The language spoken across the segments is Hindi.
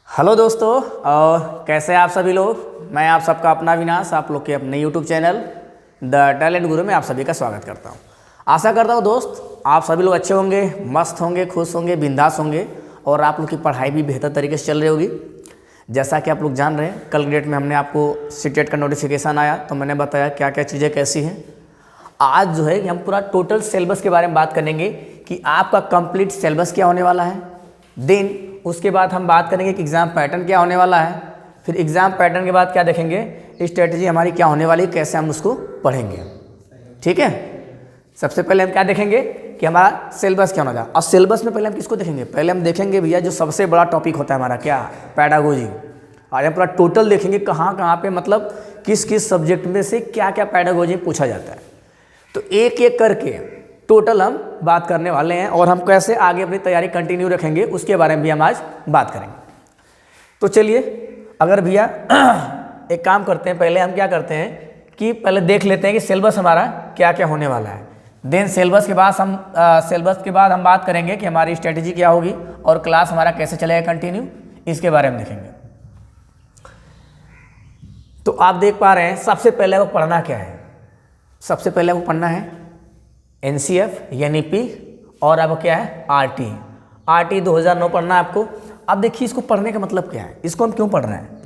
हेलो दोस्तों, और कैसे हैं आप सभी लोग। मैं आप सबका अपना विनाश आप लोग के अपने यूट्यूब चैनल द टैलेंट गुरु में आप सभी का स्वागत करता हूं। आशा करता हूं दोस्त आप सभी लोग अच्छे होंगे, मस्त होंगे, खुश होंगे, बिंदास होंगे और आप लोग की पढ़ाई भी बेहतर तरीके से चल रही होगी। जैसा कि आप लोग जान रहे हैं, कल की डेट में हमने आपको सीटेट का नोटिफिकेशन आया तो मैंने बताया क्या क्या चीज़ें कैसी हैं। आज जो है कि हम पूरा टोटल सिलेबस के बारे में बात करेंगे कि आपका कंप्लीट सिलेबस क्या होने वाला है। देन उसके बाद हम बात करेंगे कि एग्ज़ाम पैटर्न क्या होने वाला है। फिर एग्ज़ाम पैटर्न के बाद क्या देखेंगे, स्ट्रेटजी हमारी क्या होने वाली है, कैसे हम उसको पढ़ेंगे। ठीक है, सबसे पहले हम क्या देखेंगे कि हमारा सिलेबस क्या होना चाहिए। और सिलेबस में पहले हम किसको देखेंगे, पहले हम देखेंगे भैया जो सबसे बड़ा टॉपिक होता है हमारा क्या, पेडागोजी। आज हम पूरा टोटल देखेंगे कहाँ कहाँ पे मतलब किस किस सब्जेक्ट में से क्या क्या पेडागोजी पूछा जाता है। तो एक एक करके टोटल हम बात करने वाले हैं और हम कैसे आगे अपनी तैयारी कंटिन्यू रखेंगे उसके बारे में भी हम आज बात करेंगे। तो चलिए, अगर भैया एक काम करते हैं, पहले हम क्या करते हैं कि पहले देख लेते हैं कि सिलेबस हमारा क्या क्या होने वाला है। देन सिलेबस के बाद हम बात करेंगे कि हमारी स्ट्रेटजी क्या होगी और क्लास हमारा कैसे चलेगा कंटिन्यू, इसके बारे में देखेंगे। तो आप देख पा रहे हैं सबसे पहले वो पढ़ना क्या है। सबसे पहले वो पढ़ना है NCF यानी पी और अब क्या है RT 2009 पढ़ना है आपको। अब देखिए इसको पढ़ने का मतलब क्या है, इसको हम क्यों पढ़ रहे हैं।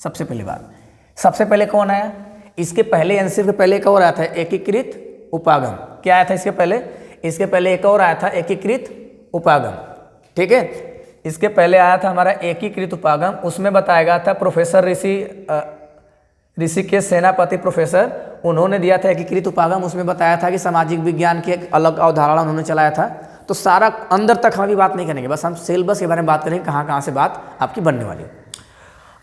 सबसे पहली बात, सबसे पहले कौन आया, इसके पहले NCF के पहले एक और आया था एकीकृत उपागम। क्या आया था इसके पहले एक और आया था एकीकृत उपागम। ठीक है, इसके पहले आया था हमारा एकीकृत उपागम, उसमें बताया गया था प्रोफेसर ऋषिकेश सेनापति प्रोफेसर, उन्होंने दिया था एकीकृत उपागम। उसमें बताया था कि सामाजिक विज्ञान की एक अलग अवधारणा उन्होंने चलाया था। तो सारा अंदर तक हम अभी बात नहीं करेंगे, बस हम सिलेबस के बारे में बात करेंगे, कहाँ कहाँ से बात आपकी बनने वाली है।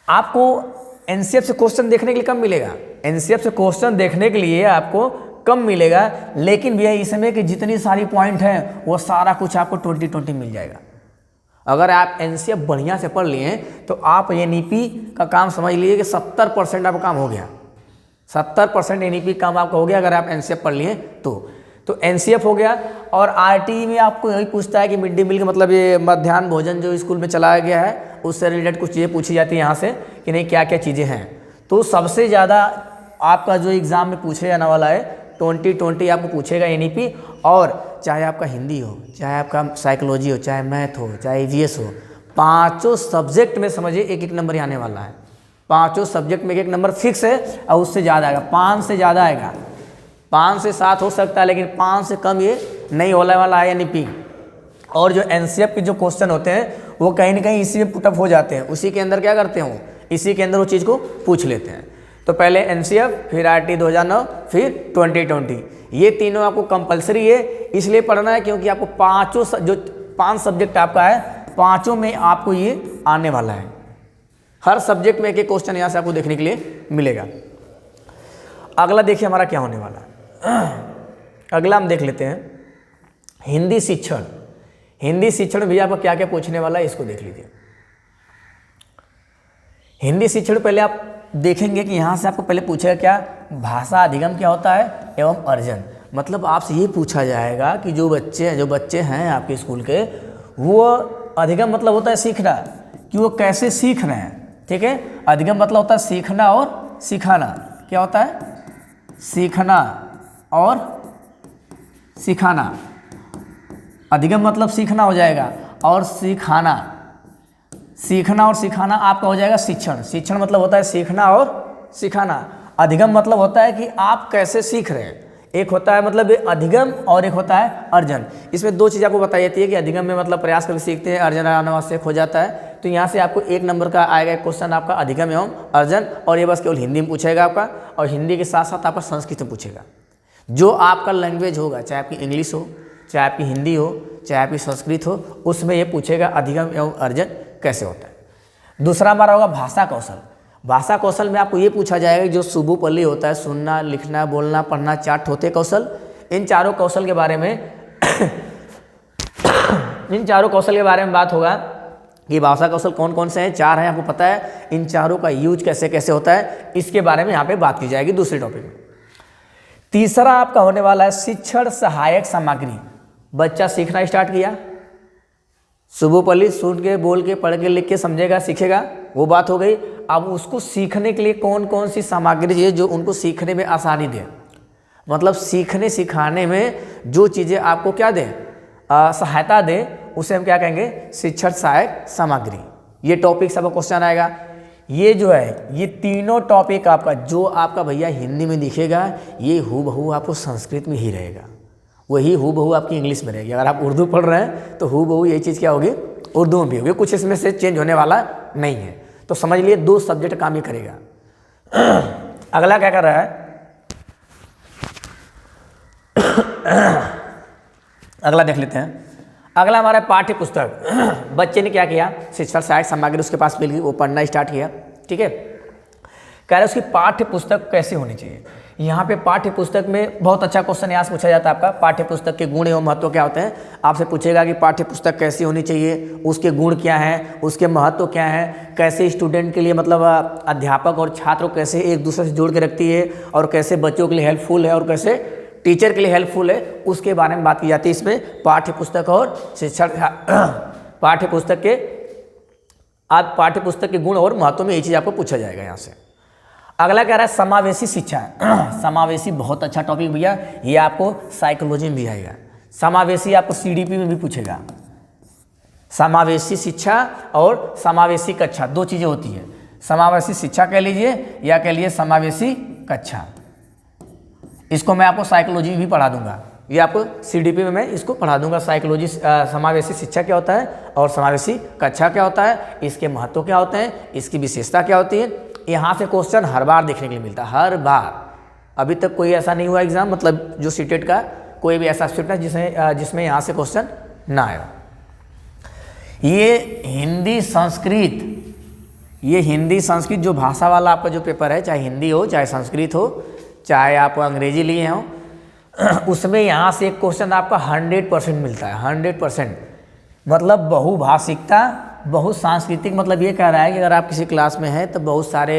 आपको NCF से क्वेश्चन देखने के लिए कम मिलेगा, NCF से क्वेश्चन देखने के लिए आपको कम मिलेगा, लेकिन भैया इसमें कि जितनी सारी पॉइंट हैं वो सारा कुछ आपको 2020 मिल जाएगा। अगर आप NCF बढ़िया से पढ़ लिए तो आप NEP का काम समझ लीजिए कि 70% आपका काम हो गया। 70% NEP काम आपका हो गया अगर आप NCF पढ़ लिए तो NCF हो गया। और RT में आपको यही पूछता है कि मिड डे मील का मतलब ये मध्याह्न भोजन जो स्कूल में चलाया गया है उससे रिलेटेड कुछ चीज़ें पूछी जाती है यहाँ से कि नहीं क्या क्या चीज़ें हैं। तो सबसे ज़्यादा आपका जो एग्ज़ाम में पूछे जाने वाला है 2020 आपको पूछेगा NEP। और चाहे आपका हिंदी हो, चाहे आपका साइकोलॉजी हो, चाहे मैथ हो, चाहे EVS हो, पांचों सब्जेक्ट में समझिए एक एक नंबर आने वाला है। पांचों सब्जेक्ट में एक एक नंबर फिक्स है और उससे ज़्यादा आएगा, 5 से ज़्यादा आएगा। 5 से 7 हो सकता है लेकिन 5 से कम ये नहीं होने वाला है NEP। और जो NCF के जो क्वेश्चन होते हैं वो कहीं ना कहीं इसी में पुटअप हो जाते हैं, उसी के अंदर क्या करते हैं वो इसी के अंदर वो चीज़ को पूछ लेते हैं। तो पहले NCF, फिर RT 2009, फिर 2020, ये तीनों आपको कंपलसरी है इसलिए पढ़ना है क्योंकि आपको पांचों जो 5 सब्जेक्ट आपका है पांचों में आपको ये आने वाला है। हर सब्जेक्ट में एक एक क्वेश्चन यहाँ से आपको देखने के लिए मिलेगा। अगला देखिए हमारा क्या होने वाला है। अगला हम देख लेते हैं हिंदी शिक्षण। हिंदी शिक्षण भी आपको क्या क्या पूछने वाला है इसको देख लीजिए। हिंदी शिक्षण पहले आप देखेंगे कि यहाँ से आपको पहले पूछेगा क्या, भाषा अधिगम क्या होता है एवं अर्जन। मतलब आपसे ये पूछा जाएगा कि जो बच्चे हैं आपके स्कूल के, वो अधिगम मतलब होता है सीखना, कि वो कैसे सीख रहे हैं। ठीक है, अधिगम मतलब होता है सीखना और सिखाना। क्या होता है, सीखना और सिखाना। अधिगम मतलब सीखना हो जाएगा और सिखाना, सीखना और सिखाना आपका हो जाएगा शिक्षण। शिक्षण मतलब होता है सीखना और सिखाना। अधिगम मतलब होता है कि आप कैसे सीख रहे हैं। एक होता है मतलब अधिगम और एक होता है अर्जन। इसमें 2 चीज़ आपको बताई जाती है कि अधिगम में मतलब प्रयास करके सीखते हैं, अर्जन आने से हो जाता है। तो यहाँ से आपको 1 नंबर का आएगा क्वेश्चन आपका अधिगम एवं अर्जन, और ये बस केवल हिंदी में पूछेगा आपका, और हिंदी के साथ साथ आपका संस्कृत में पूछेगा। जो आपका लैंग्वेज होगा, चाहे आपकी इंग्लिश हो, चाहे आपकी हिंदी हो, चाहे आपकी संस्कृत हो, उसमें ये पूछेगा अधिगम एवं अर्जन कैसे होता है। दूसरा हमारा होगा भाषा कौशल। भाषा कौशल में आपको ये पूछा जाएगा जो सुबुपल्ली होता है, सुनना, लिखना, बोलना, पढ़ना, चार्ट होते कौशल। इन चारों कौशल के बारे में बात होगा कि भाषा कौशल कौन कौन से हैं। 4 हैं, आपको पता है। इन चारों का यूज कैसे कैसे होता है इसके बारे में यहाँ पे बात की जाएगी दूसरे टॉपिक में। तीसरा आपका होने वाला है शिक्षण सहायक सामग्री। बच्चा सीखना स्टार्ट किया, शुभोपल्ली सुन के, बोल के, पढ़ के, लिख के समझेगा, सीखेगा, वो बात हो गई। अब उसको सीखने के लिए कौन कौन सी सामग्री चाहिए जो उनको सीखने में आसानी दे, मतलब सीखने सिखाने में जो चीज़ें आपको क्या दे, सहायता दे, उसे हम क्या कहेंगे, शिक्षण सहायक सामग्री। ये टॉपिक सब क्वेश्चन आएगा। ये जो है ये तीनों टॉपिक आपका जो आपका भैया हिंदी में दिखेगा, ये हूबहू आपको संस्कृत में ही रहेगा, वही हूबहू आपकी इंग्लिश में रहेगी। अगर आप उर्दू पढ़ रहे हैं तो हूबहू यही चीज़ क्या होगी, उर्दू में भी होगी, कुछ इसमें से चेंज होने वाला नहीं है। तो समझ लिए 2 सब्जेक्ट काम ही करेगा। अगला क्या कर रहा है, अगला देख लेते हैं। अगला हमारा पाठ्य पुस्तक। बच्चे ने क्या किया, शिक्षण सहायक सामग्री उसके पास मिल गई, वो पढ़ना स्टार्ट किया। ठीक है, कह रहे उसकी पाठ्य पुस्तक कैसी होनी चाहिए। यहाँ पे पाठ्य पुस्तक में बहुत अच्छा क्वेश्चन यहाँ से पूछा जाता है आपका, पाठ्य पुस्तक के गुण एवं महत्व क्या होते हैं। आपसे पूछेगा कि पाठ्य पुस्तक कैसी होनी चाहिए, उसके गुण क्या हैं, उसके महत्व क्या हैं, कैसे स्टूडेंट के लिए मतलब अध्यापक और छात्र को कैसे एक दूसरे से जोड़ के रखती है, और कैसे बच्चों के लिए हेल्पफुल है, और कैसे टीचर के लिए हेल्पफुल है, उसके बारे में बात की जाती है इसमें पाठ्य पुस्तक और शिक्षण पाठ्य पुस्तक के गुण और महत्व में ये चीज़ आपको पूछा जाएगा यहाँ से। अगला कह रहा है समावेशी शिक्षा। समावेशी बहुत अच्छा टॉपिक भैया, ये आपको साइकोलॉजी में भी आएगा। समावेशी आपको सीडीपी में भी पूछेगा। समावेशी शिक्षा और समावेशी कक्षा 2 चीज़ें होती है। समावेशी शिक्षा कह लीजिए या कह लीजिए समावेशी कक्षा। इसको मैं आपको साइकोलॉजी भी पढ़ा दूंगा, ये आपको सीडीपी में मैं इसको पढ़ा दूंगा। साइकोलॉजी समावेशी शिक्षा क्या होता है और समावेशी कक्षा क्या होता है, इसके महत्व क्या होते हैं, इसकी विशेषता क्या होती है। यहाँ से क्वेश्चन हर बार देखने के लिए मिलता है, हर बार। अभी तक कोई ऐसा नहीं हुआ एग्जाम, मतलब जो सीटेट का कोई भी ऐसा स्टूडेंट है जिसमें यहाँ से क्वेश्चन ना आए। ये हिंदी संस्कृत जो भाषा वाला आपका जो पेपर है, चाहे हिंदी हो चाहे संस्कृत हो चाहे आप अंग्रेजी लिए हो, उसमें यहाँ से एक क्वेश्चन आपका 100% मिलता है। 100% मतलब बहुभाषिकता, बहुसांस्कृतिक, मतलब ये कह रहा है कि अगर आप किसी क्लास में हैं तो बहुत सारे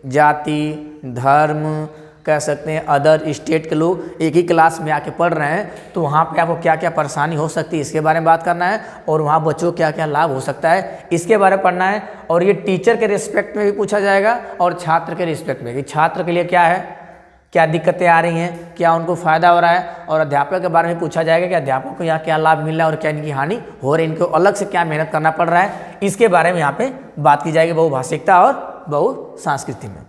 जाति, धर्म, कह सकते हैं अदर स्टेट के लोग एक ही क्लास में आके पढ़ रहे हैं, तो वहाँ पे आपको क्या क्या परेशानी हो सकती है इसके बारे में बात करना है, और वहाँ बच्चों को क्या क्या लाभ हो सकता है इसके बारे में पढ़ना है। और ये टीचर के रिस्पेक्ट में भी पूछा जाएगा और छात्र के रिस्पेक्ट में, कि छात्र के लिए क्या है, क्या दिक्कतें आ रही हैं, क्या उनको फ़ायदा हो रहा है, और अध्यापक के बारे में पूछा जाएगा कि अध्यापक को यहाँ क्या लाभ मिल रहा है और क्या इनकी हानि हो रही है, इनको अलग से क्या मेहनत करना पड़ रहा है, इसके बारे में यहाँ पे बात की जाएगी बहुभाषिकता और बहुसांस्कृतिक में।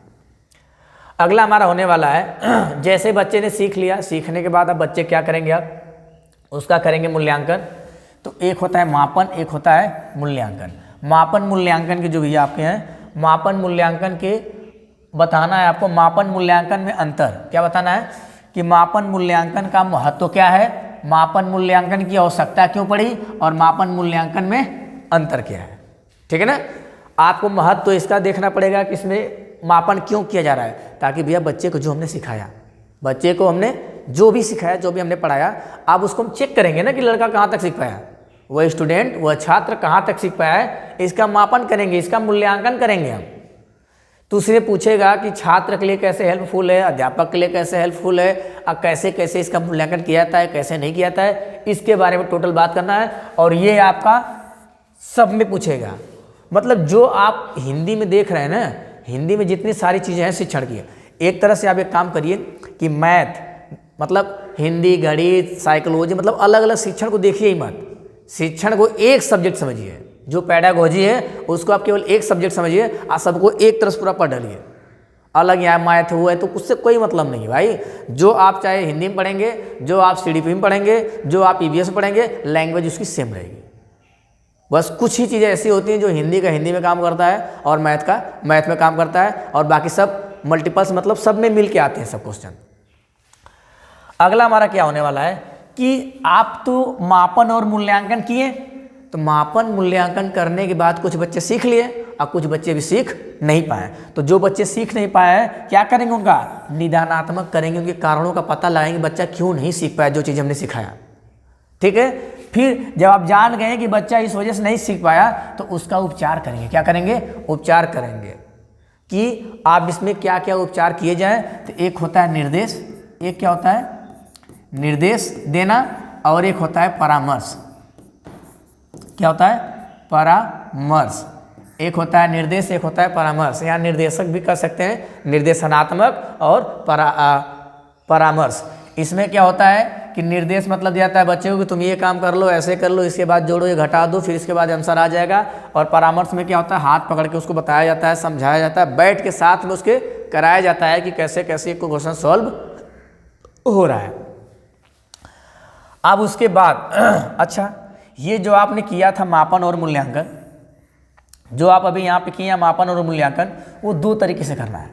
अगला हमारा होने वाला है, जैसे बच्चे ने सीख लिया, सीखने के बाद अब बच्चे क्या करेंगे, आप उसका करेंगे मूल्यांकन। तो एक होता है मापन, एक होता है मूल्यांकन। मापन मूल्यांकन के जो भैया आपके हैं, मापन मूल्यांकन के बताना है आपको, मापन मूल्यांकन में अंतर क्या बताना है कि मापन मूल्यांकन का महत्व क्या है, मापन मूल्यांकन की आवश्यकता क्यों पड़ी, और मापन मूल्यांकन में अंतर क्या है। ठीक है ना, आपको महत्व इसका देखना पड़ेगा कि इसमें मापन क्यों किया जा रहा है, ताकि भैया बच्चे को जो हमने सिखाया, बच्चे को हमने जो भी सिखाया, जो भी हमने पढ़ाया, अब उसको हम चेक करेंगे ना कि लड़का कहाँ तक सीख पाया, वह स्टूडेंट, वह छात्र कहाँ तक सीख पाया है, इसका मापन करेंगे, इसका मूल्यांकन करेंगे हम। तो उससे पूछेगा कि छात्र के लिए कैसे हेल्पफुल है, अध्यापक के लिए कैसे हेल्पफुल है, और कैसे कैसे इसका मूल्यांकन किया जाता है, कैसे नहीं किया जाता है, इसके बारे में टोटल बात करना है। और ये आपका सब में पूछेगा, मतलब जो आप हिंदी में देख रहे हैं ना, हिंदी में जितनी सारी चीज़ें हैं शिक्षण की, एक तरह से आप एक काम करिए कि मैथ, मतलब हिंदी, गणित, साइकोलॉजी, मतलब अलग अलग शिक्षण को देखिए ही मत, शिक्षण को एक सब्जेक्ट समझिए। जो पैडागोजी है उसको आप केवल एक सब्जेक्ट समझिए, और सबको एक तरह से पूरा पढ़ डालिए। अलग यहाँ मैथ हुआ है तो उससे कोई मतलब नहीं है भाई। जो आप चाहे हिंदी में पढ़ेंगे, जो आप सीडीपी में पढ़ेंगे, जो आप ईवीएस में पढ़ेंगे, लैंग्वेज उसकी सेम रहेगी। बस कुछ ही चीज़ें ऐसी होती हैं जो हिंदी का हिंदी में काम करता है और मैथ का मैथ में काम करता है, और बाकी सब मल्टीपल्स, मतलब सब में मिल के आते हैं सब क्वेश्चन। अगला हमारा क्या होने वाला है कि आप तो मापन और मूल्यांकन किए, तो मापन मूल्यांकन करने के बाद कुछ बच्चे सीख लिए और कुछ बच्चे भी सीख नहीं पाए। तो जो बच्चे सीख नहीं पाए क्या करेंगे, उनका निदानात्मक करेंगे, उनके कारणों का पता लगाएंगे, बच्चा क्यों नहीं सीख पाया जो चीज़ हमने सिखाया। ठीक है, फिर जब आप जान गए कि बच्चा इस वजह से नहीं सीख पाया, तो उसका उपचार करेंगे। क्या करेंगे, उपचार करेंगे कि आप इसमें क्या क्या उपचार किए जाएं। तो एक होता है निर्देश, एक क्या होता है निर्देश देना, और एक होता है परामर्श। क्या होता है? परामर्श। एक होता है निर्देश, एक होता है परामर्श। यहाँ निर्देशक भी कर सकते हैं, निर्देशनात्मक और परामर्श। इसमें क्या होता है कि निर्देश मतलब दिया जाता है बच्चे को कि तुम ये काम कर लो, ऐसे कर लो, इसके बाद जोड़ो, ये घटा दो, फिर इसके बाद आंसर आ जाएगा। और परामर्श में क्या होता है? हाथ पकड़ के उसको बताया जाता है, समझाया जाता है, बैठ के साथ में उसके कराया जाता है कि कैसे कैसे को क्वेश्चन सॉल्व हो रहा है। अब उसके बाद अच्छा, ये जो आपने किया था मापन और मूल्यांकन, जो आप अभी यहाँ पे किए मापन और मूल्यांकन, वो दो तरीके से करना है।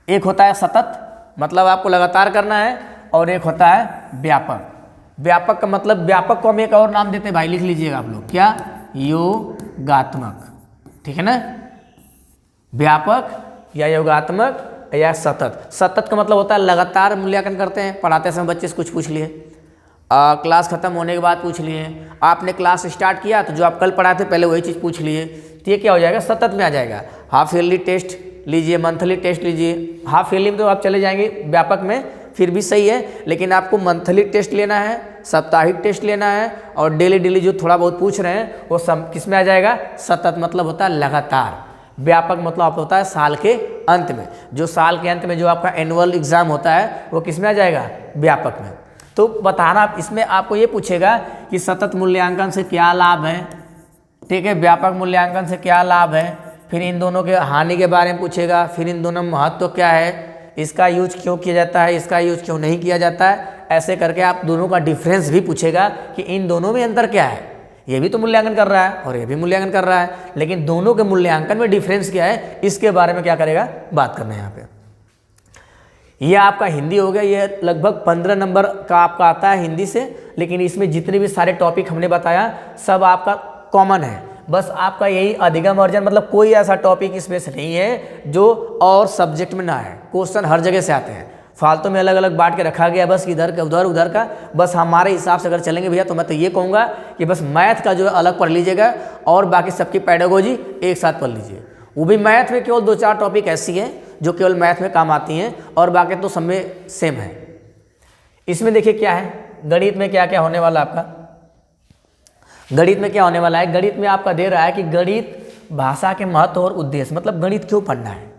एक होता है सतत, मतलब आपको लगातार करना है, और एक होता है व्यापक। व्यापक का मतलब, व्यापक को हम एक और नाम देते हैं भाई, लिख लीजिएगा आप लोग, क्या? योगात्मक। ठीक है ना? व्यापक या योगात्मक या सतत। सतत का मतलब होता है लगातार मूल्यांकन करते हैं, पढ़ाते समय बच्चे से कुछ पूछ लिए, क्लास खत्म होने के बाद पूछ लिए, आपने क्लास स्टार्ट किया तो जो आप कल पढ़ाए थे पहले वही चीज़ पूछ लिए, तो ये क्या हो जाएगा? सतत में आ जाएगा। हाफ ईयरली टेस्ट लीजिए, मंथली टेस्ट लीजिए। हाफ ईयरली में तो आप चले जाएंगे, व्यापक में फिर भी सही है, लेकिन आपको मंथली टेस्ट लेना है, साप्ताहिक टेस्ट लेना है, और डेली जो थोड़ा बहुत पूछ रहे हैं वो सब किस में आ जाएगा? सतत मतलब होता है लगातार। व्यापक मतलब आप होता है साल के अंत में, जो साल के अंत में जो आपका एनुअल एग्जाम होता है वो किस में आ जाएगा? व्यापक में। तो बताना, इसमें आपको ये पूछेगा कि सतत मूल्यांकन से क्या लाभ है, ठीक है, व्यापक मूल्यांकन से क्या लाभ है, फिर इन दोनों के हानि के बारे में पूछेगा, फिर इन दोनों में महत्व क्या है, इसका यूज क्यों किया जाता है, इसका यूज क्यों नहीं किया जाता है, ऐसे करके आप दोनों का डिफरेंस भी पूछेगा कि इन दोनों में अंतर क्या है। ये भी तो मूल्यांकन कर रहा है और ये भी मूल्यांकन कर रहा है, लेकिन दोनों के मूल्यांकन में डिफरेंस क्या है, इसके बारे में क्या करेगा? बात करना है यहाँ पे। ये आपका हिंदी हो गया, ये लगभग 15 नंबर का आपका आता है हिंदी से, लेकिन इसमें जितने भी सारे टॉपिक हमने बताया सब आपका कॉमन है। बस आपका यही अधिगम अर्जन, मतलब कोई ऐसा टॉपिक इसमें से नहीं है जो और सब्जेक्ट में ना है। क्वेश्चन हर जगह से आते हैं, फालतू में अलग अलग बांट के रखा गया बस इधर का उधर, उधर का। बस हमारे हिसाब से अगर चलेंगे भैया तो मैं तो ये कहूँगा कि बस मैथ का जो है अलग पढ़ लीजिएगा और बाकी सबकी पेडागोजी एक साथ पढ़ लीजिए। वो भी मैथ में केवल 2-4 टॉपिक ऐसी हैं जो केवल मैथ में काम आती हैं, और बाकी तो सब में सेम है। इसमें देखिए क्या है, गणित में क्या क्या होने वाला आपका। गणित में क्या होने वाला है? गणित में आपका दे रहा है कि गणित भाषा के महत्व और उद्देश्य, मतलब गणित क्यों पढ़ना है,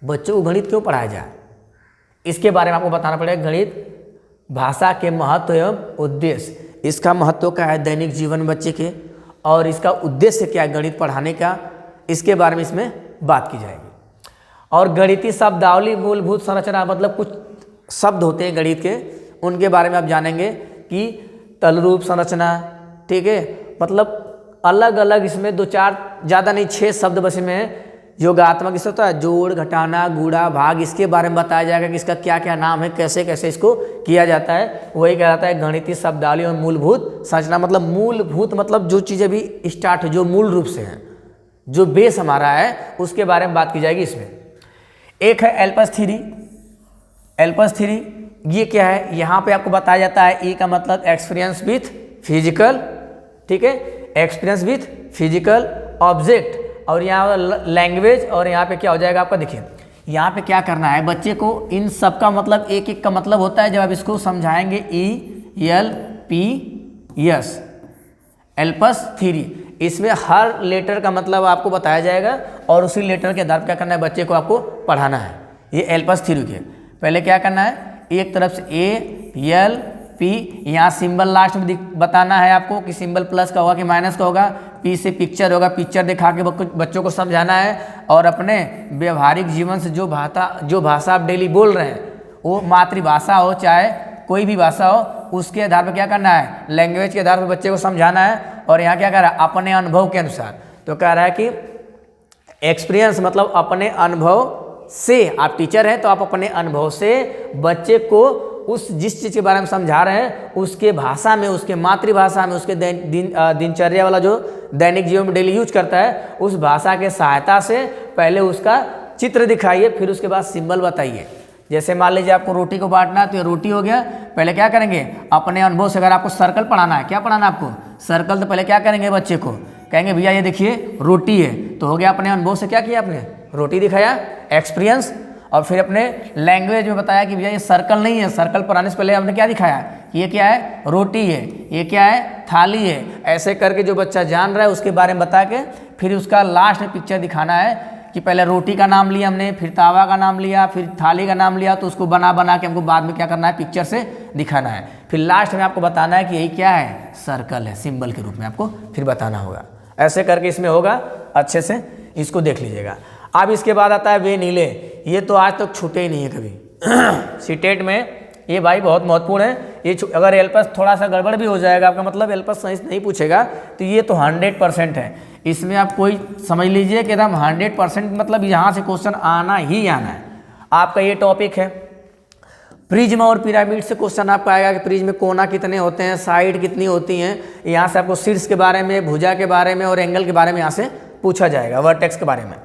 बच्चों को गणित क्यों पढ़ाया जाए, इसके बारे में आपको बताना पड़ेगा। गणित भाषा के महत्व एवं उद्देश्य, इसका महत्व क्या है दैनिक जीवन बच्चे के, और इसका उद्देश्य क्या है गणित पढ़ाने का, इसके बारे में इसमें बात की जाएगी। और गणितीय शब्दावली, मूलभूत संरचना, मतलब कुछ शब्द होते हैं गणित के, उनके बारे में आप जानेंगे कि तलरूप संरचना, ठीक है, मतलब अलग अलग इसमें 2-4 ज़्यादा नहीं 6 शब्द बस में है। योगात्मक इससे होता है जोड़, घटाना, गुणा, भाग, इसके बारे में बताया जाएगा कि इसका क्या क्या नाम है, कैसे कैसे इसको किया जाता है। वही क्या जाता है गणितीय शब्दावली और मूलभूत संरचना। मतलब मूलभूत मतलब जो चीज़ें भी स्टार्ट जो मूल रूप से हैं, जो बेस हमारा है, उसके बारे में बात की जाएगी इसमें। एक है एल्पस थ्योरी। एल्पस थ्योरी ये क्या है, यहाँ पे आपको बताया जाता है ई का मतलब एक्सपीरियंस विथ फिजिकल, ठीक है, एक्सपीरियंस विथ फिजिकल ऑब्जेक्ट, और यहाँ लैंग्वेज, और यहाँ पे क्या हो जाएगा आपका, देखिए यहाँ पे क्या करना है बच्चे को, इन सब का मतलब एक एक का मतलब होता है जब आप इसको समझाएंगे। ELPS एल्पस थ्योरी, इसमें हर लेटर का मतलब आपको बताया जाएगा और उसी लेटर के आधार पर क्या करना है बच्चे को आपको पढ़ाना है। ये एल्पस थ्योरी के पहले क्या करना है, एक तरफ से ALP, यहाँ सिंबल लास्ट में बताना है आपको कि सिंबल प्लस का होगा कि माइनस का होगा, P से पिक्चर होगा, पिक्चर दिखा के बच्चों को समझाना है। और अपने व्यवहारिक जीवन से जो भाषा आप डेली बोल रहे हैं, वो मातृभाषा हो चाहे कोई भी भाषा हो, उसके आधार पर क्या करना है, लैंग्वेज के आधार पर बच्चे को समझाना है। और यहाँ क्या कह रहा है, अपने अनुभव के अनुसार, तो कह रहा है कि एक्सपीरियंस मतलब अपने अनुभव से, आप टीचर हैं तो आप अपने अनुभव से बच्चे को उस जिस चीज़ के बारे में समझा रहे हैं उसके भाषा में, उसके मातृभाषा में, उसके दिनचर्या वाला जो दैनिक जीवन में डेली यूज करता है, उस भाषा के सहायता से पहले उसका चित्र दिखाइए, फिर उसके बाद सिंबल बताइए। जैसे मान लीजिए आपको रोटी को बांटना है तो ये रोटी हो गया, पहले क्या करेंगे अपने अनुभव से। अगर आपको सर्कल पढ़ाना है, क्या पढ़ाना है आपको सर्कल, तो पहले क्या करेंगे बच्चे को कहेंगे भैया ये देखिए रोटी है, तो हो गया अपने अनुभव से क्या किया आपने, रोटी दिखाया, एक्सपीरियंस। और फिर अपने लैंग्वेज में बताया कि भैया ये सर्कल नहीं है, सर्कल पर आने से पहले हमने क्या दिखाया, ये क्या है, रोटी है, ये क्या है, थाली है। ऐसे करके जो बच्चा जान रहा है उसके बारे में बता के फिर उसका लास्ट में पिक्चर दिखाना है कि पहले रोटी का नाम लिया हमने, फिर तावा का नाम लिया, फिर थाली का नाम लिया, तो उसको बना बना के हमको बाद में क्या करना है, पिक्चर से दिखाना है। फिर लास्ट में आपको बताना है कि यही क्या है, सर्कल है, सिंबल के रूप में आपको फिर बताना होगा। ऐसे करके इसमें होगा, अच्छे से इसको देख लीजिएगा। अब इसके बाद आता है वे नीले। ये तो आज तक छूटे ही नहीं है कभी सीटेट में, ये भाई बहुत महत्वपूर्ण है। ये अगर एल्पस थोड़ा सा गड़बड़ भी हो जाएगा आपका, मतलब एल्पस साइंस नहीं पूछेगा, तो ये तो 100% है। इसमें आप कोई समझ लीजिए कि एकदम 100%, मतलब यहाँ से क्वेश्चन आना ही आना है। आपका ये टॉपिक है। प्रिज्म और पिरामिड से क्वेश्चन आपका आएगा कि प्रिज्म में कोना कितने होते हैं, साइड कितनी होती हैं। यहाँ से आपको शीर्ष के बारे में, भुजा के बारे में और एंगल के बारे में यहाँ से पूछा जाएगा, वर्टेक्स के बारे में।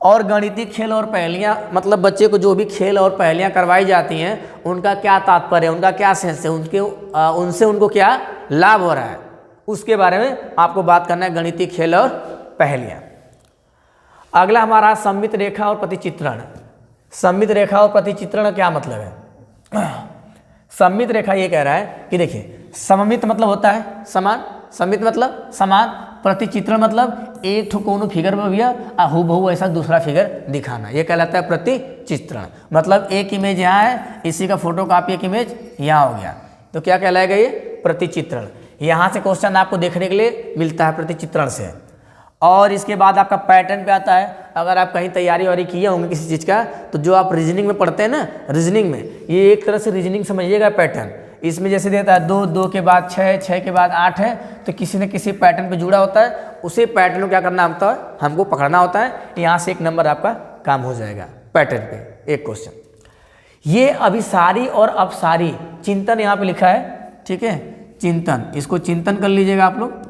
और गणितीय खेल और पहेलियाँ, मतलब बच्चे को जो भी खेल और पहेलियाँ करवाई जाती हैं उनका क्या तात्पर्य है, उनका क्या सेंस है, उनसे उनको क्या लाभ हो रहा है, उसके बारे में आपको बात करना है, गणितीय खेल और पहेलियाँ। अगला हमारा सममित रेखा और प्रतिचित्रण। सममित रेखा और प्रतिचित्रण क्या मतलब है? सममित रेखा ये कह रहा है कि देखिए, सममित मतलब होता है समान, सममित मतलब समान, प्रतिचित्रण मतलब एक ठो कोनो फिगर में भैया हूबहू ऐसा दूसरा फिगर दिखाना, ये कहलाता है प्रतिचित्रण। मतलब एक इमेज यहाँ है, इसी का फोटो कॉपी एक इमेज यहाँ हो गया, तो क्या कहलाएगा ये, प्रतिचित्रण। यहाँ से क्वेश्चन आपको देखने के लिए मिलता है प्रतिचित्रण से। और इसके बाद आपका पैटर्न पे आता है। अगर आप कहीं तैयारी वारी किए होंगे किसी चीज़ का, तो जो आप रीजनिंग में पढ़ते हैं ना, रीजनिंग में ये एक तरह से रीजनिंग समझिएगा पैटर्न। इसमें जैसे देता है 2, 2 के बाद 6, 6 के बाद 8 है, तो किसी न किसी पैटर्न पे जुड़ा होता है, उसी पैटर्न को क्या करना होता है, हमको पकड़ना होता है। यहाँ से एक नंबर आपका काम हो जाएगा पैटर्न पे, एक क्वेश्चन। ये अभिसारी और अपसारी चिंतन यहाँ पे लिखा है, ठीक है, चिंतन, इसको चिंतन कर लीजिएगा आप लोग।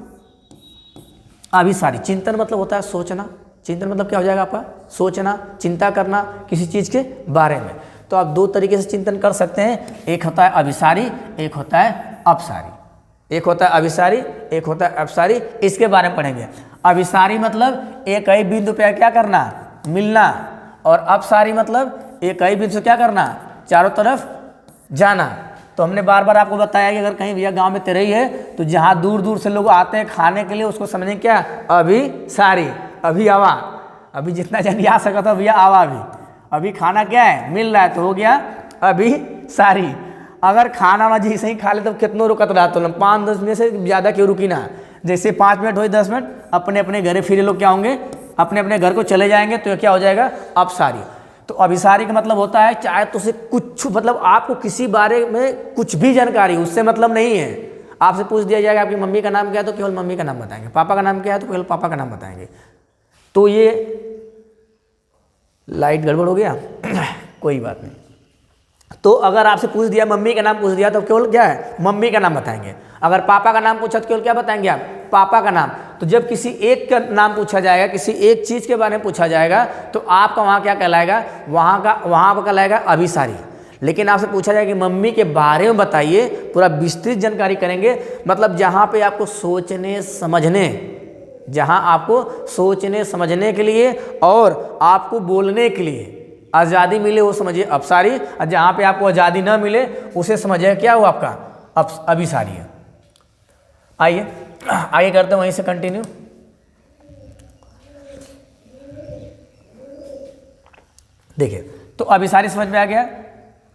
अभिसारी, चिंतन मतलब होता है सोचना, चिंतन मतलब क्या हो जाएगा आपका, सोचना, चिंता करना किसी चीज़ के बारे में। तो आप दो तरीके से चिंतन कर सकते हैं, एक होता है अभिसारी, एक होता है अपसारी। एक होता है अभिसारी, एक होता है अपसारी। इसके बारे में पढ़ेंगे। अभिसारी मतलब एक ही बिंदु पे क्या करना, मिलना, और अपसारी मतलब एक ही बिंदु से क्या करना, चारों तरफ जाना। तो हमने बार बार आपको बताया कि अगर कहीं भैया गांव में तेरही है, तो जहाँ दूर दूर से लोग आते हैं खाने के लिए, उसको समझें क्या, अभिसारी, अभी आवा, अभी जितना जन आ सका था भैया आवा, अभी खाना क्या है, मिल रहा है, तो हो गया अभिसारी। अगर खाना ना जैसे ही खा ले तो कितनों रुकत रहा, तो 5-10 मिनट से ज़्यादा क्यों रुकी ना, जैसे 5 मिनट हो 10 मिनट अपने अपने घरे फिर लोग क्या होंगे, अपने अपने घर को चले जाएंगे, तो क्या हो जाएगा, अपसारी। तो अभिसारी का मतलब होता है चाहे तो उसे कुछ, मतलब आपको किसी बारे में कुछ भी जानकारी उससे मतलब नहीं है। आपसे पूछ दिया जाएगा आपकी मम्मी का नाम क्या है, तो केवल मम्मी का नाम बताएंगे, पापा का नाम क्या है तो केवल पापा का नाम बताएंगे। तो ये लाइट गड़बड़ हो गया कोई बात नहीं। तो अगर आपसे पूछ दिया मम्मी का नाम पूछ दिया तो केवल क्या है, मम्मी का नाम बताएंगे। अगर पापा का नाम पूछा तो केवल क्या बताएंगे आप, पापा का नाम। तो जब किसी एक का नाम पूछा जाएगा, किसी एक चीज़ के बारे में पूछा जाएगा, तो आपका वहाँ क्या कहलाएगा, वहाँ पर कहलाएगा अभिसारी। लेकिन आपसे पूछा जाएगा कि मम्मी के बारे में बताइए, पूरा विस्तृत जानकारी करेंगे, मतलब जहाँ पे आपको सोचने समझने, जहाँ आपको सोचने समझने के लिए और आपको बोलने के लिए आज़ादी मिले, वो समझिए अपसारी। और जहाँ पे आपको आज़ादी ना मिले उसे समझिए क्या हो आपका अभिसारी है। आइए आगे करते हैं वहीं से कंटिन्यू। देखिए, तो अभिसारी समझ में आ गया।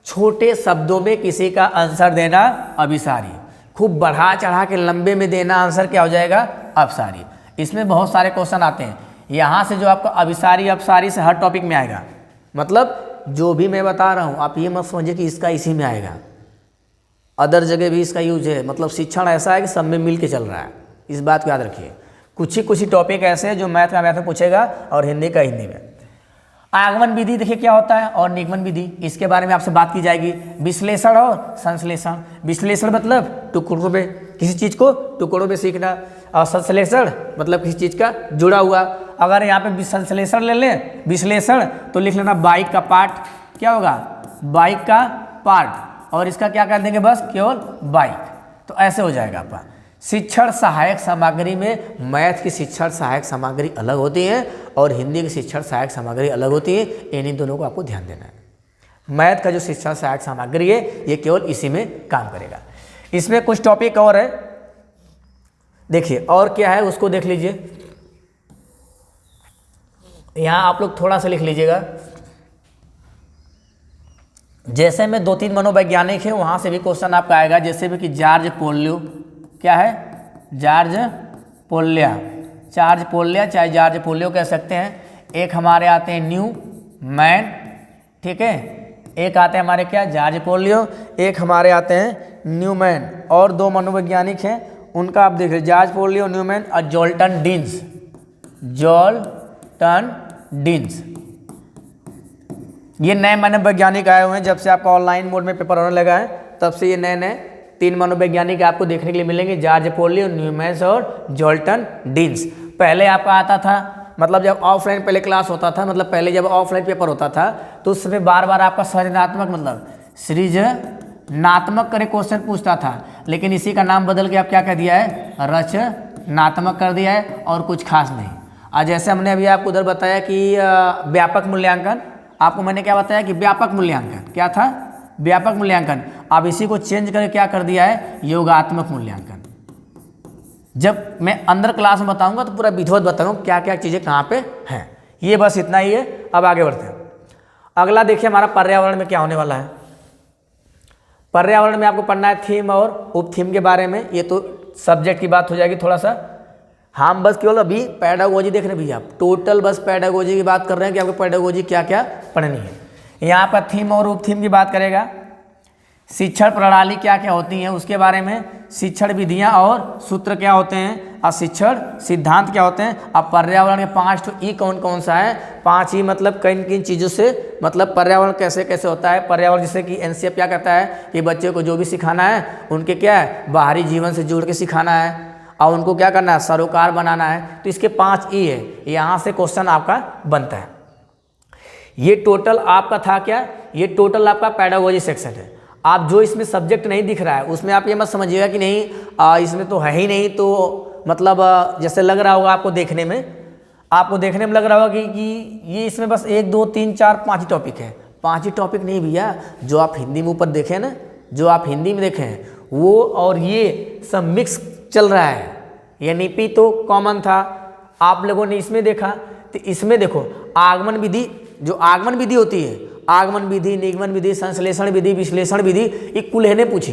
छोटे शब्दों में किसी का आंसर देना अभिसारी, खूब बढ़ा चढ़ा के लंबे में देना आंसर क्या हो जाएगा, अपसारी। इसमें बहुत सारे क्वेश्चन आते हैं। यहाँ से जो आपका अभिसारी अपसारी से हर टॉपिक में आएगा, मतलब जो भी मैं बता रहा हूँ आप ये मत समझिए कि इसका इसी में आएगा, अदर जगह भी इसका यूज है। मतलब शिक्षण ऐसा है कि सब में मिल के चल रहा है, इस बात को याद रखिए। कुछ ही टॉपिक ऐसे हैं जो मैथ का मैथ में पूछेगा और हिंदी का हिंदी में। आगमन विधि देखिए क्या होता है, और निगमन विधि, इसके बारे में आपसे बात की जाएगी। विश्लेषण और संश्लेषण। विश्लेषण मतलब टुकड़ों में, किसी चीज़ को टुकड़ों में सीखना, और संश्लेषण मतलब किसी चीज़ का जुड़ा हुआ। अगर यहाँ पे संश्लेषण ले लें, विश्लेषण, तो लिख लेना बाइक का पार्ट, क्या होगा, बाइक का पार्ट, और इसका क्या कर देंगे बस केवल बाइक। तो ऐसे हो जाएगा आपका। शिक्षण सहायक सामग्री में मैथ की शिक्षण सहायक सामग्री अलग होती है और हिंदी की शिक्षण सहायक सामग्री अलग होती है। इन्हीं दोनों को आपको ध्यान देना है। मैथ का जो शिक्षण सहायक सामग्री है ये केवल इसी में काम करेगा। इसमें कुछ टॉपिक और है, देखिए और क्या है उसको देख लीजिए। यहाँ आप लोग थोड़ा सा लिख लीजिएगा। जैसे में 2-3 मनोवैज्ञानिक है वहाँ से भी क्वेश्चन आपका आएगा, जैसे भी कि जॉर्ज पोलियो, क्या है, जॉर्ज पोलिया, चार्ज पोलिया चाहे जॉर्ज पोलियो कह सकते हैं। एक हमारे आते हैं न्यूमैन, ठीक है, एक आते हैं हमारे क्या, जॉर्ज पोलियो, एक हमारे आते हैं न्यूमैन। और 2 मनोवैज्ञानिक हैं उनका आप देख लीजिए, जॉर्ज पोलियो, न्यूमैन और जोल्टन डीन्स, जोल्टन डीन्स। ये नए मनोवैज्ञानिक आए हुए हैं जब से आपका ऑनलाइन मोड में पेपर होने लगा है, तब से ये नए नए 3 मनोवैज्ञानिक आपको देखने के लिए मिलेंगे, जॉर्ज पोलियो, न्यूमैन और जोल्टन डीन्स। पहले आपका आता था, मतलब जब ऑफलाइन पहले क्लास होता था, मतलब पहले जब ऑफलाइन पेपर होता था तो उसमें बार बार आपका सृजनात्मक मतलब सृजनात्मक करे क्वेश्चन पूछता था, लेकिन इसी का नाम बदल के आप क्या कह दिया है, रचनात्मक कर दिया है और कुछ खास नहीं। आज जैसे हमने अभी आपको उधर बताया कि व्यापक मूल्यांकन, आपको मैंने क्या बताया कि व्यापक मूल्यांकन क्या था, व्यापक मूल्यांकन। अब इसी को चेंज करके क्या कर दिया है, योगात्मक मूल्यांकन। जब मैं अंदर क्लास में बताऊंगा तो पूरा विधिवत बताऊंगा क्या क्या चीज़ें कहाँ पे हैं। ये बस इतना ही है। अब आगे बढ़ते हैं। अगला देखिए हमारा पर्यावरण में क्या होने वाला है। पर्यावरण में आपको पढ़ना है थीम और उप थीम के बारे में। ये तो सब्जेक्ट की बात हो जाएगी थोड़ा सा। हम बस केवल अभी पेडागोजी देख रहे हैं भैया, आप टोटल बस पेडागोजी की बात कर रहे हैं कि आपको पेडागोजी क्या क्या पढ़नी है। यहाँ पर थीम और उप थीम की बात करेगा। शिक्षण प्रणाली क्या क्या होती है उसके बारे में, शिक्षण विधियाँ और सूत्र क्या होते हैं, और शिक्षण सिद्धांत क्या होते हैं। अब पर्यावरण के 5 ई कौन कौन सा है, 5 ई मतलब किन किन चीज़ों से, मतलब पर्यावरण कैसे कैसे होता है। पर्यावरण जैसे कि एनसीएफ क्या कहता है कि बच्चे को जो भी सिखाना है उनके क्या है, बाहरी जीवन से जुड़ के सिखाना है और उनको क्या करना है, सरोकार बनाना है। तो इसके 5 ई है, यहाँ से क्वेश्चन आपका बनता है। ये टोटल आपका था क्या, ये टोटल आपका पेडागोजी सेक्शन है। आप जो इसमें सब्जेक्ट नहीं दिख रहा है उसमें आप ये मत समझिएगा कि नहीं इसमें तो है ही नहीं, तो मतलब जैसे लग रहा होगा आपको देखने में, लग रहा होगा कि ये इसमें बस 1 2 3 4 5 ही टॉपिक है। 5 ही टॉपिक नहीं भैया, जो आप हिंदी में ऊपर देखें ना, जो आप हिंदी में देखें वो और ये सब मिक्स चल रहा है। ये नीपी तो कॉमन था, आप लोगों ने इसमें देखा, तो इसमें देखो आगमन विधि, जो आगमन विधि होती है, आगमन विधि, निगमन विधि, संश्लेषण विधि, विश्लेषण विधि, ये कुल है ने पूछी।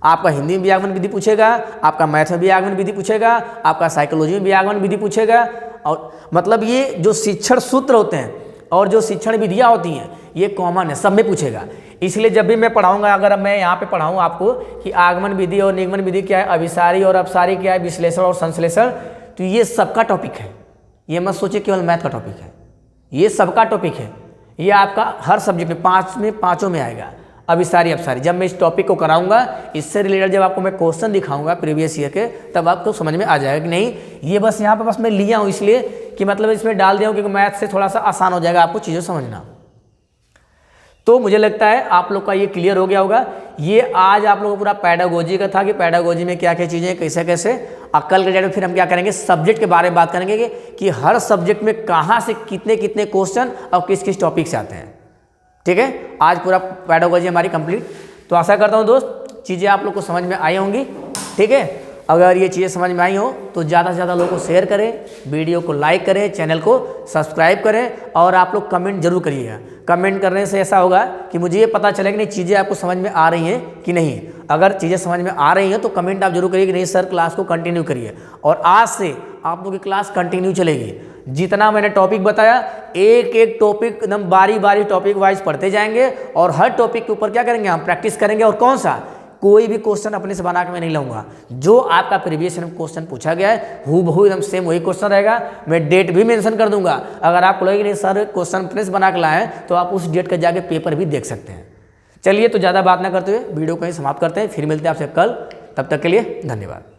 आपका हिंदी में भी आगमन विधि पूछेगा, आपका मैथ में भी आगमन विधि पूछेगा, आपका साइकोलॉजी में भी आगमन विधि पूछेगा। और मतलब ये जो शिक्षण सूत्र होते हैं और जो शिक्षण विधियाँ होती हैं ये कॉमन है, सब में पूछेगा। इसलिए जब भी मैं पढ़ाऊंगा, अगर मैं यहाँ पे पढ़ाऊँ आपको कि आगमन विधि और निगमन विधि क्या है, अभिसारी और अपसारी क्या है, विश्लेषण और संश्लेषण, तो ये सबका टॉपिक है। ये मत सोचिए केवल मैथ का टॉपिक है, ये सबका टॉपिक है। ये आपका हर सब्जेक्ट में 5 में 5 में आएगा, अभिसारी अपसारी। जब मैं इस टॉपिक को कराऊंगा, इससे रिलेटेड जब आपको मैं क्वेश्चन दिखाऊंगा प्रीवियस ईयर के, तब आपको समझ में आ जाएगा कि नहीं ये बस यहाँ पे बस मैं लिया हूँ इसलिए कि मतलब इसमें डाल दिया हूँ क्योंकि मैथ से थोड़ा सा आसान हो जाएगा आपको चीज़ें समझना। तो मुझे लगता है आप लोग का ये क्लियर हो गया होगा। ये आज आप लोगों को पूरा पेडागोजी का था कि पेडागोजी में क्या क्या चीज़ें कैसे कैसे। कल के डेट में फिर हम क्या करेंगे, सब्जेक्ट के बारे में बात करेंगे कि हर सब्जेक्ट में कहाँ से कितने कितने क्वेश्चन और किस किस टॉपिक से आते हैं। ठीक है, आज पूरा पेडागोजी हमारी कंप्लीट। तो आशा करता हूँ दोस्त चीज़ें आप लोग को समझ में आई होंगी। ठीक है, अगर ये चीज़ें समझ में आई हो तो ज़्यादा से ज़्यादा लोगों को शेयर करें, वीडियो को लाइक करें, चैनल को सब्सक्राइब करें और आप लोग कमेंट जरूर करिएगा। कमेंट करने से ऐसा होगा कि मुझे ये पता चलेगा कि नहीं चीज़ें आपको समझ में आ रही हैं कि नहीं। अगर चीज़ें समझ में आ रही हैं तो कमेंट आप जरूर करिए कि नहीं सर क्लास को कंटिन्यू करिए। और आज से आप लोग की क्लास कंटिन्यू चलेगी। जितना मैंने टॉपिक बताया, एक एक टॉपिक एकदम बारी बारी टॉपिक वाइज पढ़ते जाएंगे और हर टॉपिक के ऊपर क्या करेंगे, हम प्रैक्टिस करेंगे। और कौन सा, कोई भी क्वेश्चन अपने से बना के मैं नहीं लाऊंगा। जो आपका प्रीवियस क्वेश्चन पूछा गया है हूबहू एकदम सेम वही क्वेश्चन रहेगा। मैं डेट भी मेंशन कर दूंगा। अगर आपको लगे नहीं सर क्वेश्चन अपने से बना के लाए हैं तो आप उस डेट का जाके पेपर भी देख सकते हैं। चलिए, तो ज़्यादा बात ना करते हुए वीडियो को ही समाप्त करते हैं। फिर मिलते हैं आपसे कल, तब तक के लिए धन्यवाद।